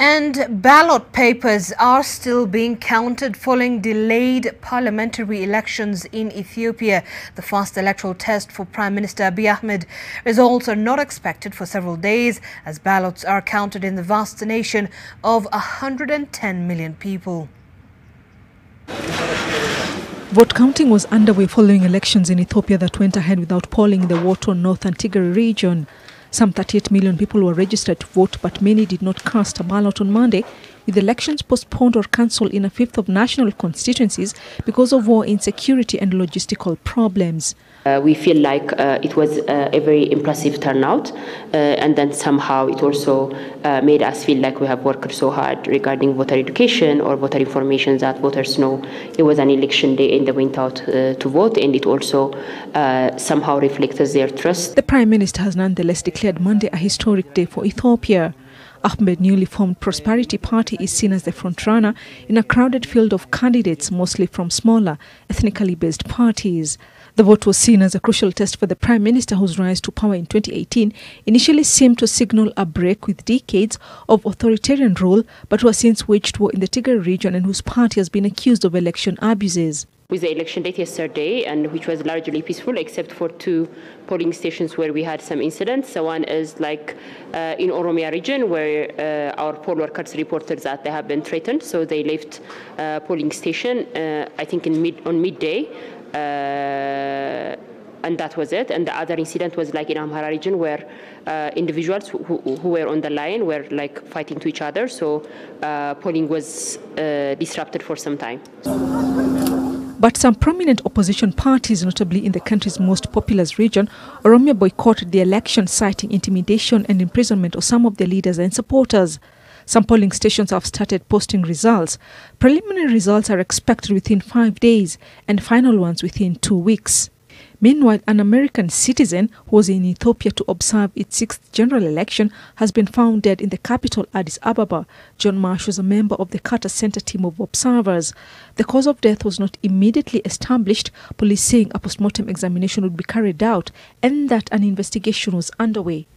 And ballot papers are still being counted following delayed parliamentary elections in Ethiopia. The first electoral test for Prime Minister Abiy Ahmed. Results are not expected for several days as ballots are counted in the vast nation of 110 million people. Vote counting was underway following elections in Ethiopia that went ahead without polling in the war-torn North and Tigray region. Some 38 million people were registered to vote, but many did not cast a ballot on Monday, with elections postponed or cancelled in a fifth of national constituencies because of war, insecurity and logistical problems. We feel like it was a very impressive turnout, and then somehow it also made us feel like we have worked so hard regarding voter education or voter information that voters know it was an election day and they went out to vote, and it also somehow reflects their trust. The Prime Minister has nonetheless declared Monday a historic day for Ethiopia. Ahmed's newly formed Prosperity Party is seen as the frontrunner in a crowded field of candidates, mostly from smaller, ethnically based parties. The vote was seen as a crucial test for the Prime Minister, whose rise to power in 2018 initially seemed to signal a break with decades of authoritarian rule, but who has since waged war in the Tigray region and whose party has been accused of election abuses. With the election date yesterday, and which was largely peaceful, except for 2 polling stations where we had some incidents. So one is like in Oromia region, where our poll workers reported that they have been threatened, so they left polling station. I think on midday, and that was it. And the other incident was like in Amhara region, where individuals who were on the line were like fighting to each other. So polling was disrupted for some time. But some prominent opposition parties, notably in the country's most populous region, Oromia, boycotted the election, citing intimidation and imprisonment of some of their leaders and supporters. Some polling stations have started posting results. Preliminary results are expected within 5 days and final ones within 2 weeks. Meanwhile, an American citizen who was in Ethiopia to observe its 6th general election has been found dead in the capital, Addis Ababa. John Marsh was a member of the Carter Center team of observers. The cause of death was not immediately established, police saying a postmortem examination would be carried out and that an investigation was underway.